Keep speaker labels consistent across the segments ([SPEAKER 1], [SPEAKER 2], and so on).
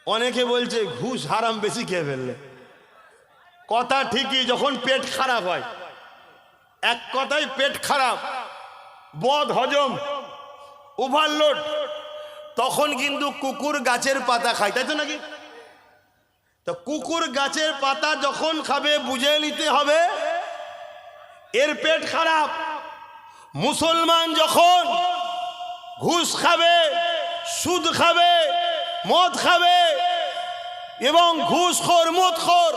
[SPEAKER 1] অনেকে বলছে ঘুষ হারাম, বেশি খেয়ে ফেললে। কথা ঠিকই, যখন পেট খারাপ হয়, এক কথায় পেট খারাপ, বদ হজম, ওভারলোড, তখন কিন্তু কুকুর গাছের পাতা খায়, তাই তো নাকি? তো কুকুর গাছের পাতা যখন খাবে বুঝে নিতে হবে এর পেট খারাপ। মুসলমান যখন ঘুষ খাবে, সুদ খাবে, মদ খাবে এবং ঘুষখোর, মদখোর,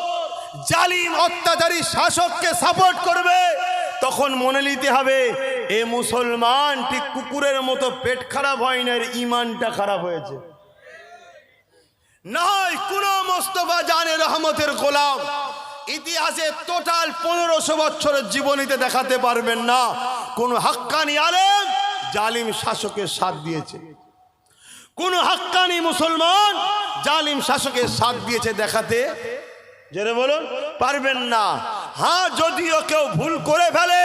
[SPEAKER 1] জালিম অত্যাচারী শাসককে সাপোর্ট করবে, তখন মনে নিতে হবে এ মুসলমান ঠিক কুকুরের মতো পেট খারাপ হয় না, এর ইমানটা খারাপ হয়েছে। নয় কোন মোস্তফা জানে রহমতের গোলাম ইতিহাসে টোটাল 1500 বছরের জীবনীতে দেখাতে পারবেন না কোন হাক্কানি আলেম জালিম শাসকের সাথ দিয়েছে, কোন হাক্কানি মুসলমান জালিম শাসকের সাথ দিয়েছে দেখাতে জেনে বলুন পারবেন না। হ্যাঁ, যদিও কেউ ভুল করে ফেলে,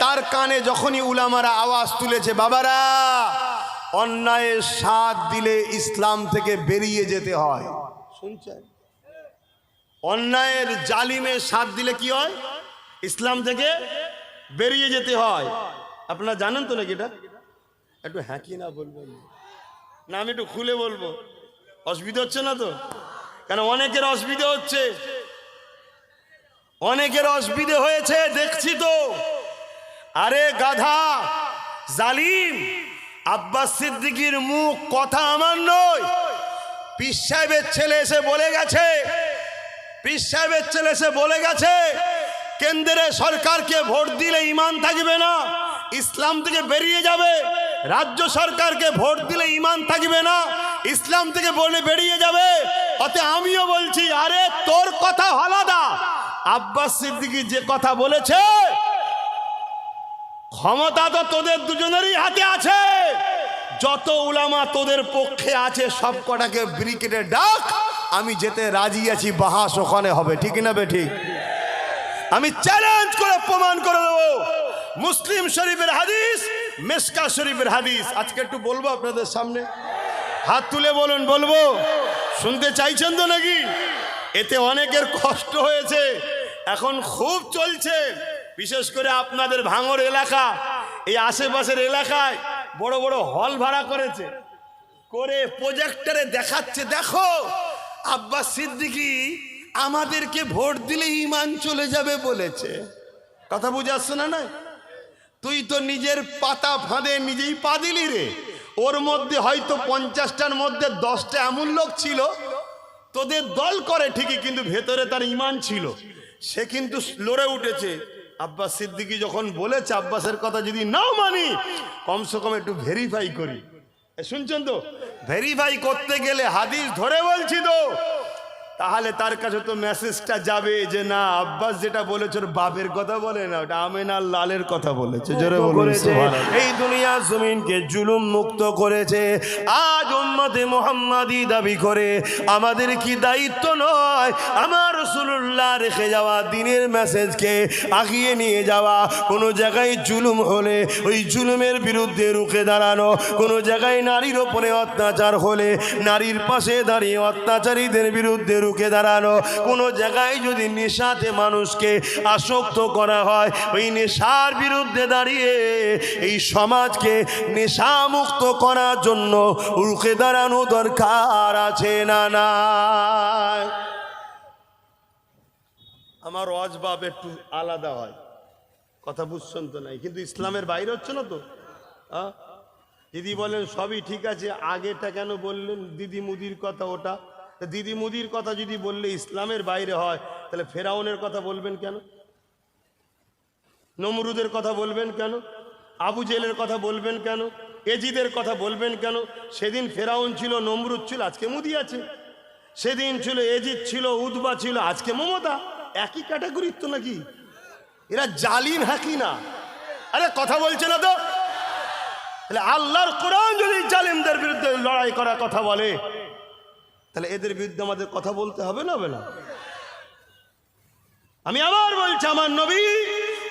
[SPEAKER 1] তার কানে যখনই উলামারা আওয়াজ তুলেছে, বাবারা অন্যায়ের সাথ দিলে ইসলাম থেকে বেরিয়ে যেতে হয়, শুনছেন? অন্যায়ের জালিমের সাথ দিলে কি হয়? ইসলাম থেকে বেরিয়ে যেতে হয়। আপনারা জানেন তো নাকি এটা? একটু হ্যাঁ কি না বলবেন না, আমি একটু খুলে বলবো, অসুবিধা হচ্ছে না তো? কেন অনেকের অসুবিধা হচ্ছে, অনেকের অসুবিধে হয়েছে দেখছি তো। আরে গাধা, জালিম, আব্বাস সিদ্দিকীর মুখ কথা আমার নয়, পীর সাহেবের ছেলে এসে বলে গেছে, পীর সাহেবের ছেলে এসে বলে গেছে কেন্দ্রে সরকারকে ভোট দিলে ঈমান থাকবে না, ইসলাম থেকে বেরিয়ে যাবে। রাজ্য সরকারকে ভোট দিলে ঈমান থাকবে না, ইসলাম থেকে বেরিয়ে যাবে। অতএব আমিও বলছি, আরে তোর কথা আলাদা, আব্বাস সিদ্দিকী যে কথা বলেছে, ক্ষমতা তো তোদের দুজনেরই হাতে আছে। যত উলামা তোদের পক্ষে আছে সব কটাকে ব্রিগেডে ডাক, আমি যেতে রাজি আছি, বাহাস ওখানে হবে, ঠিক না বে ঠিক? আমি চ্যালেঞ্জ করে প্রমাণ করে দেবো, মুসলিম শরীফের হাদিস, মিশকা শরীফের হাদিস আজকে একটু বলবো আপনাদের সামনে। হাত তুলে বলুন, বলবো? শুনতে চাইছেন তো নাকি? এতে অনেকের কষ্ট হয়েছে, এখন খুব চলছে, বিশেষ করে আপনাদের ভাঙড় এলাকা, এই আশেপাশের এলাকায় বড় বড় হল ভাড়া করেছে, করে প্রজেক্টরে দেখাচ্ছে, দেখো আব্বাস সিদ্দিকী আমাদেরকে ভোট দিলে ঈমান চলে যাবে বলেছে। কথা বুঝে আসছে না? না, তুই তো নিজের পাতা ফাঁদে নিজেই পা দিলি রে। ওর মধ্যে হয়তো 50টার মধ্যে 10টা এমন লোক ছিল তোদের দল করে ঠিকই, কিন্তু ভেতরে তার ঈমান ছিল, সে কিন্তু লড়ে উঠেছে। আব্বাস সিদ্দিকী যখন বলেছে আব্বাসের কথা যদি নাও মানি, কমসে কম একটু ভেরিফাই করি। শুনছেন তো? ভেরিফাই করতে গেলে হাদিস ধরে বলছি তো, তাহলে তার কাছে তো মেসেজটা যাবে যে না, আব্বাস যেটা বলেছে ওর বাপের কথা বলে না, ওটা আমেনার লালের কথা বলেছে। জোরে বলেছে, এই দুনিয়া জমিনকে জুলুম মুক্ত করেছে। আজ উম্মতে মুহাম্মাদি দাবি করে আমাদের কি দায়িত্ব নয় আমার রাসূলুল্লাহ রেখে যাওয়া দ্বীনের মেসেজকে আগিয়ে নিয়ে যাওয়া? কোনো জায়গায় জুলুম হলে ওই জুলুমের বিরুদ্ধে রুখে দাঁড়ানো, কোনো জায়গায় নারীর ওপরে অত্যাচার হলে নারীর পাশে দাঁড়িয়ে অত্যাচারীদের বিরুদ্ধে রুখে দাঁড়ানো, কোনো জায়গায় যদি নেশাতে মানুষকে আসক্ত করা হয় ওই নেশার বিরুদ্ধে দাঁড়িয়ে এই সমাজকে নেশামুক্ত করার জন্য রুখে দাঁড়ানো দরকার আছে না? না, আমার ওয়াজবাব একটু আলাদা হয়, কথা বুঝছেন তো? নাই কিন্তু ইসলামের বাইরে হচ্ছে না তো। দিদি বলেন সবই ঠিক আছে, আগেটা কেন বললেন দিদি মুদির কথা? ওটা দিদি মুদির কথা যদি বললে ইসলামের বাইরে হয়, তাহলে ফেরাউনের কথা বলবেন কেন? নমরুদের কথা বলবেন কেন? আবু জেলের কথা বলবেন কেন? এজিদের কথা বলবেন কেন? সেদিন ফেরাউন ছিল, নমরুদ ছিল, আজকে মুদি আছে। সেদিন ছিল এজিদ ছিল, উদবা ছিল, আজকে মমতা। একই ক্যাটাগরির তো নাকি? এরা জালিম হাকি না? আরে কথা বলছে না তো? তাহলে আল্লাহর কোরআন যদি জালিমদের বিরুদ্ধে লড়াই করার কথা বলে, তাহলে এদের বিরুদ্ধে আমাদের কথা বলতে হবে না? হবে না? আমি আবার বলছি, আমার নবী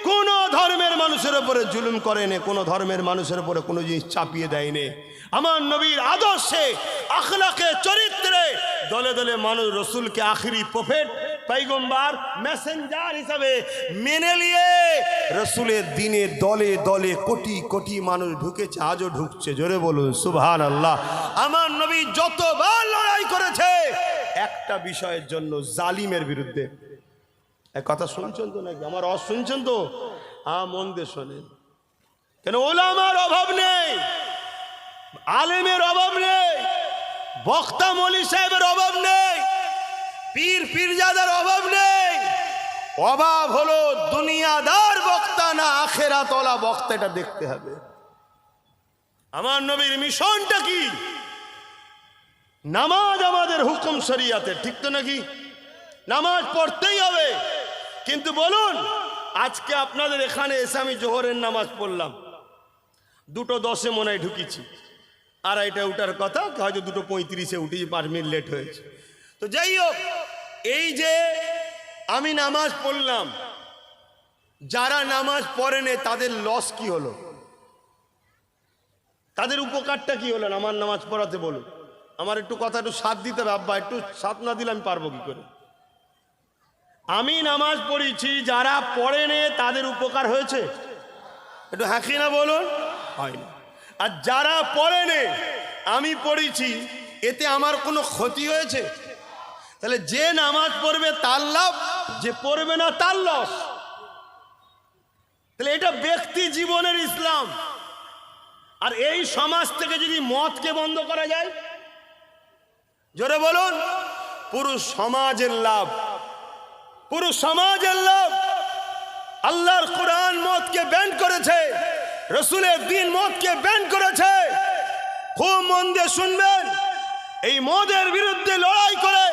[SPEAKER 1] কোনো ধর্মের মানুষের উপরে জুলুম করেনি, কোনো ধর্মের মানুষের উপরে কোনো জিনিস চাপিয়ে দেয়নি। আমার নবীর আদর্শে, আখলাকে, চরিত্রে দলে দলে মানুষ রসুলকে আখিরি প্রফেট, পয়গম্বর, মেসেঞ্জার হিসাবে মেনে নিয়ে রসুলের দিনে দলে দলে কোটি কোটি মানুষ ঢুকেছে, আজও ঢুকছে। জোরে বলুন সুবহানাল্লাহ। আমার নবী যতবার লড়াই করেছে একটা বিষয়ের জন্য, জালিমের বিরুদ্ধে। এক কথা শুনছেন তো নাকি? আমার শুনছেন তো? মন দিয়ে শোনেন। কেন? ওলামার অভাব নেই, আলেমের অভাব নেই, বক্তা মৌলী সাহেবের অভাব নেই, পীর পীরজাদার অভাব নেই। অভাব হলো দুনিয়াদার বক্তা না আখেরাতওয়ালা বক্তা, এটা দেখতে হবে। আমার নবীর মিশনটা কি? নামাজ আমাদের হুকুম শরিয়াতে, ঠিক তো নাকি? নামাজ পড়তেই হবে। কিন্তু বলুন, আজকে আপনাদের এখানে এসে আমি জোহরের নামাজ পড়লাম, 2:10 মনে হয় ঢুকেছি, 2:30 উঠার কথা, হয়তো 2:35 উঠেছি, 5 মিনিট লেট হয়েছে। তো যাই হোক, এই যে আমি নামাজ পড়লাম, যারা নামাজ পড়েনি তাদের লস কি হলো? তাদের উপকারটা কি হলো? আমার নামাজ পড়াতে বলুন। আমার একটু কথা একটু সাথ দিতে হবে আব্বা, একটু সাথ না দিলে আমি পারবো কি করে? আমি নামাজ পড়েছি, যারা পড়েনি তাদের উপকার হয়েছে? একটু হাঁকি না বলুন। হয়নি। আর যারা পড়েনি আমি পড়েছি, এতে আমার কোনো ক্ষতি হয়েছে? তাহলে যে নামাজ পড়বে তার লাভ, যে পড়বে না তার লস। তাহলে এটা ব্যক্তি জীবনের ইসলাম। আর এই সমাজ থেকে যদি মদকে বন্ধ করা যায়, জোরে বলুন, পুরো সমাজের লাভ, পুরো সমাজের লাভ। আল্লাহর কোরআন মদকে ব্যান করেছে, রসুলের দ্বীন মদকে ব্যান করেছে। খুব মন দিয়ে শুনবেন, এই মদের বিরুদ্ধে লড়াই করে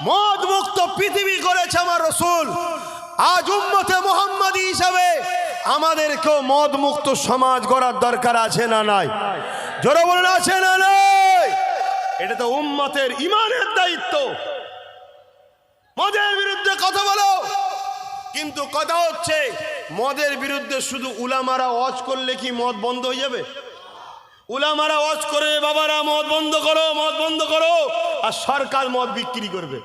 [SPEAKER 1] মদ মুক্ত পৃথিবী করেছে আমার রসুল। আজ উম্মতে মুহাম্মাদি হিসাবে আমাদেরকেও মদ মুক্ত সমাজ গড়ার দরকার আছে না নাই? জোরে বলুন, আছে না নাই? এটা তো উম্মতের ইমানের দায়িত্ব। মদের বিরুদ্ধে কথা বলো, কিন্তু কথা হচ্ছে মদের বিরুদ্ধে শুধু উলামারা ওয়াজ করলে কি মদ বন্ধ হয়ে যাবে? উলামারা ওয়াজ করে বাবারা মদ বন্ধ করো, মদ বন্ধ করো, আর সরকার মদ বিক্রি করবে।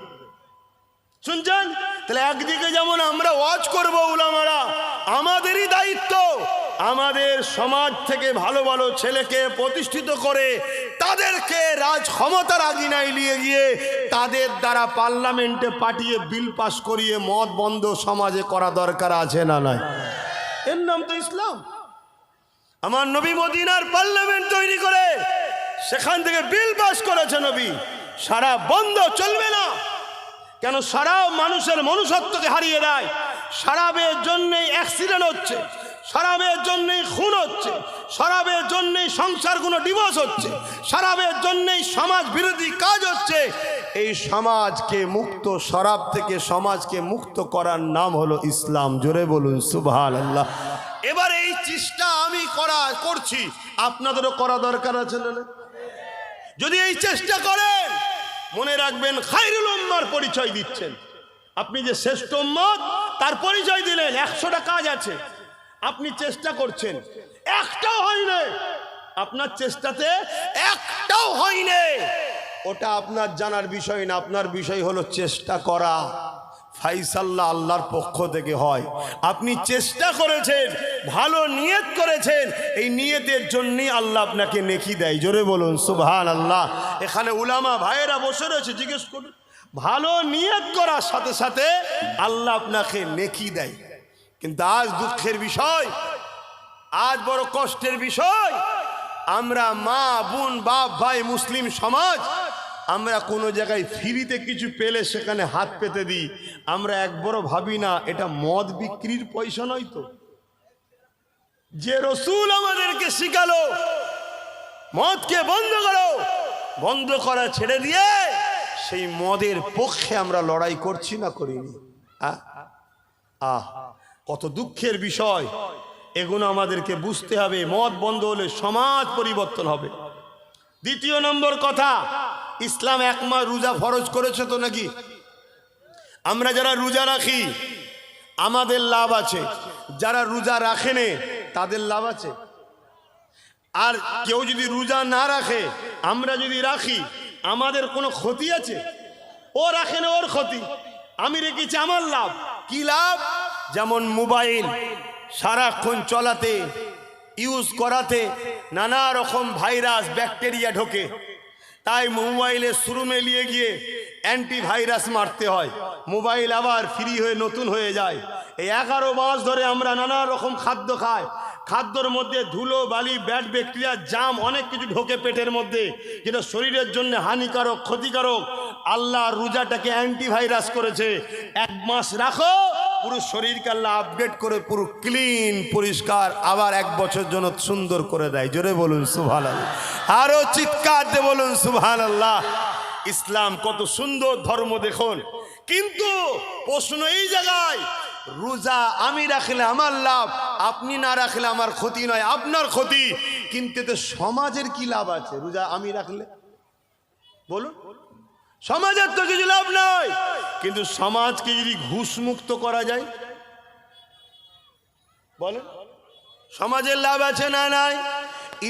[SPEAKER 1] শুনছেন? তাহলে একদিকে যেমন আমরা ওয়াজ করব, উলামারা, আমাদেরই দায়িত্ব আমাদের সমাজ থেকে ভালো ভালো ছেলেকে প্রতিষ্ঠিত করে তাদেরকে রাজ ক্ষমতার আগিনায় নিয়ে গিয়ে তাদের দ্বারা পার্লামেন্টে পাঠিয়ে বিল পাস করিয়ে মদ বন্ধ সমাজে করা দরকার আছে না নাই? এর নাম তো ইসলাম। আমার নবী মদিনার পার্লামেন্ট তৈরি করে সেখান থেকে বিল পাস করেছে নবী, সারা বন্ধ চলবে না। কেন? সারা মানুষের মনুষ্যত্বকে হারিয়ে দেয়। শরাবের জন্যই অ্যাক্সিডেন্ট হচ্ছে, শরাবের জন্যই খুন হচ্ছে, শরাবের জন্যই সংসারগুলো ডিভোর্স হচ্ছে, শরাবের জন্যই সমাজ বিরোধী কাজ হচ্ছে। এই সমাজকে মুক্ত, শরাব থেকে সমাজকে মুক্ত করার নাম হলো ইসলাম। জোরে বলুন সুবহানাল্লাহ। এবার এই চেষ্টা আমি করছি, আপনাদেরও করা দরকার আছে না? যদি এই চেষ্টা করেন, মনে রাখবেন খায়রুল উম্মাহর পরিচয় দিচ্ছেন। আপনি যে শ্রেষ্ঠ উম্মত তার পরিচয় দিলেন। 100টা কাজ আছে, আপনি চেষ্টা করছেন, একটাও হয়নি। আপনার চেষ্টাতে একটাও হয়নি, ওটা আপনার জানার বিষয় না। আপনার বিষয় হলো চেষ্টা করা। ফাইসাল্লাহ আল্লাহর পক্ষ থেকে হয়। আপনি চেষ্টা করেছেন, ভালো নিয়ত করেছেন, এই নিয়তের জন্যই আল্লাহ আপনাকে নেকি দেয়। জোরে বলুন সুবহানাল্লাহ। এখানে উলামা ভাইয়েরা বসে রয়েছে, জিজ্ঞেস করুন। ভালো নিয়ত করার সাথে সাথে আল্লাহ আপনাকে নেকি দেয়। কিন্তু আজ দুঃখের বিষয়, আজ বড় কষ্টের বিষয়, আমরা মা বোন বাপ ভাই মুসলিম সমাজ, আমরা কোনো জায়গায় ফ্রিতে কিছু পেলে সেখানে হাত পেতে দিই। আমরা একবারও ভাবি না এটা মদ বিক্রির পয়সা নয় তো? যে রসুল আমাদেরকে শিখালো মদকে বন্ধ করো, বন্ধ করা ছেড়ে দিয়ে সেই মদের পক্ষে আমরা লড়াই করছি না করিনি? কত দুঃখের বিষয়। এগুলো আমাদেরকে বুঝতে হবে। মদ বন্ধ হলে সমাজ পরিবর্তন হবে। দ্বিতীয় নম্বর কথা, ইসলাম 1 মাস রোজা ফরজ করেছে তো নাকি? আমরা যারা রোজা রাখি আমাদের লাভ আছে। যারা রোজা রাখেনে তাদের লাভ আছে। আর কেউ যদি রোজা না রাখে, আমরা যদি রাখি, আমাদের কোনো ক্ষতি আছে? ও রাখে না, ওর ক্ষতি, আমি রেখেছি, আমার লাভ। কি লাভ? যেমন মোবাইল সারাক্ষণ চলাতে, ইউজ করাতে নানা রকম ভাইরাস ব্যাকটেরিয়া ঢোকে, তাই মোবাইলের শোরুমে নিয়ে গিয়ে অ্যান্টিভাইরাস মারতে হয়, মোবাইল আবার ফ্রি হয়ে নতুন হয়ে যায়। এই 11 মাস ধরে আমরা নানা রকম খাদ্য খাই, খাদ্যর মধ্যে ধুলো বালি ব্যাড ব্যাকটেরিয়া জাম অনেক কিছু ঢোকে পেটের মধ্যে, যেটা শরীরের জন্য হানিকারক, ক্ষতিকারক। আল্লাহ রোজাটাকে অ্যান্টিভাইরাস করেছে। 1 মাস রাখো, পুরো শরীরকে আল্লাহ আপডেট করে পুরো ক্লিন পরিষ্কার, আবার 1 বছর জন্য সুন্দর করে দেয়। জোরে বলুন সুবহানাল্লাহ, আরো চিৎকার দিয়ে বলুন সুবহানাল্লাহ। ইসলাম কত সুন্দর ধর্ম দেখুন। কিন্তু প্রশ্ন এই জায়গায়, রোজা আমি রাখলে আমার লাভ, আপনি না রাখলে আমার ক্ষতি নয়, আপনার ক্ষতি। কিন্তু এতে সমাজের কি লাভ আছে রোজা আমি রাখলে? বলুন, সমাজের তো কিছু লাভ নয়। কিন্তু সমাজকে যদি ঘুষ মুক্ত করা যায়, বলেন সমাজের লাভ আছে না নাই?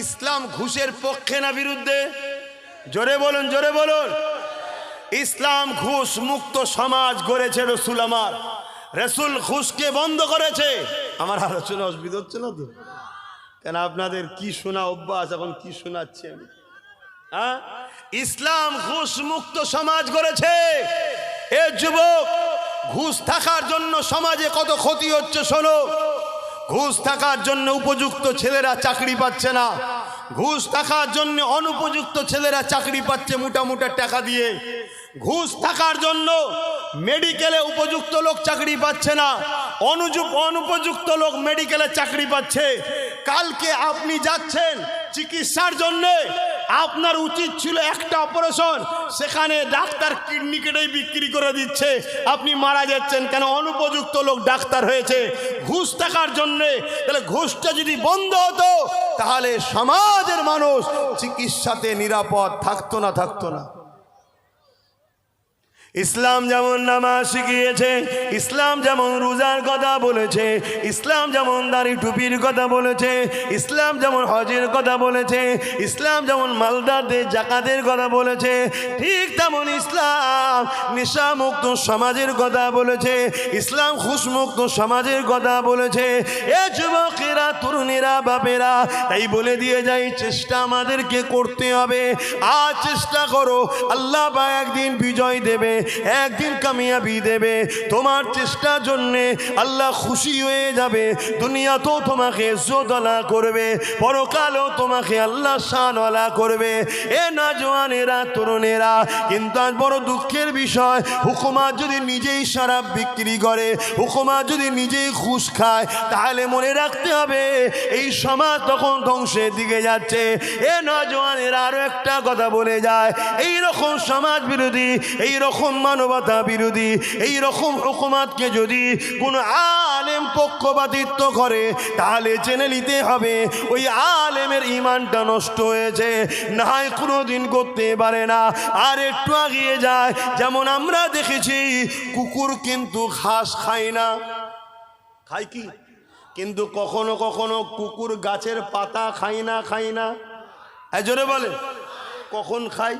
[SPEAKER 1] ইসলাম ঘুষের পক্ষে না বিরুদ্ধে? জোরে বলুন, জোরে বলুন। ইসলাম ঘুষ মুক্ত সমাজ গড়েছে। রসুল আমার, রসুল ঘুষকে বন্ধ করেছে। আমার আলোচনা অসুবিধা হচ্ছে না তো? কেন আপনাদের কি শোনা অভ্যাস, এখন কি শোনাচ্ছি আমি? হ্যাঁ, ইসলাম ঘুষ মুক্ত সমাজ গড়েছে। এ যুবক, ঘুষ থাকার জন্য সমাজে কত ক্ষতি হচ্ছে শোনো। ঘুষ থাকার জন্য উপযুক্ত ছেলেরা চাকরি পাচ্ছে না, ঘুষ থাকার জন্য অনুপযুক্ত ছেলেরা চাকরি পাচ্ছে মোটা মোটা টাকা দিয়ে। ঘুষ থাকার জন্য মেডিকেলে উপযুক্ত লোক চাকরি পাচ্ছে না, অনুপযুক্ত লোক মেডিকেলে চাকরি পাচ্ছে। কালকে আপনি যাচ্ছেন চিকিৎসার জন্য, আপনার উচিত ছিল একটা অপারেশন, সেখানে ডাক্তার কিডনি কেটেই বিক্রি করে দিচ্ছে, আপনি মারা যাচ্ছেন। কেন? অনুপযুক্ত লোক ডাক্তার হয়েছে ঘুষ টাকার জন্যে। তাহলে ঘুষটা যদি বন্ধ হতো, তাহলে সমাজের মানুষ চিকিৎসাতে নিরাপদ থাকতো না, থাকতো না। ইসলাম যেমন নামাজ শিখিয়েছে, ইসলাম যেমন রোজার কথা বলেছে, ইসলাম যেমন দাড়ি টুপির কথা বলেছে, ইসলাম যেমন হজের কথা বলেছে, ইসলাম যেমন মালদারদের জাকাতের কথা বলেছে, ঠিক তেমন ইসলাম নেশামুক্ত সমাজের কথা বলেছে, ইসলাম ঘুষমুক্ত সমাজের কথা বলেছে। এ যুবকেরা, তরুণেরা, বাপেরা, তাই বলে দিয়ে যাই, চেষ্টা আমাদেরকে করতে হবে। আর চেষ্টা করো, আল্লাহ বা একদিন বিজয় দেবে, একদিন কামিয়াবি দেবে। তোমার চেষ্টার জন্যে আল্লাহ খুশি হয়ে যাবে। দুনিয়াতেও তোমাকে ইজ্জতওয়ালা করবে, পরকালেও তোমাকে আল্লাহ শানওয়ালা করবে। এ নওজওয়ানেরা, তরুণেরা, কিন্তু আজ বড় দুঃখের বিষয়, হুকুমাত যদি নিজেই শরাব বিক্রি করে, হুকুমাত যদি নিজেই ঘুষ খায়, তাহলে মনে রাখতে হবে এই সমাজ তখন ধ্বংসের দিকে যাচ্ছে। এ নওজওয়ানেরা, আরো একটা কথা বলে যায়, এই রকম সমাজ বিরোধী, এই রকম মানবতা বিরোধী, এই রকম হুকুমাতকে যদি কোন আলেম পক্ষপাতিত্ব করে, তাহলে জেনে নিতে হবে ওই আলেমের ঈমানটা নষ্ট হয়েছে, না হয় কোনোদিন করতে পারে না। আর একটু এগিয়ে যায়, যেমন আমরা দেখেছি কুকুর কিন্তু ঘাস খায় না, খায় কি? কিন্তু কখনো কখনো কুকুর গাছের পাতা খায় না, খায় না? জোরে বলে, কখন খায়?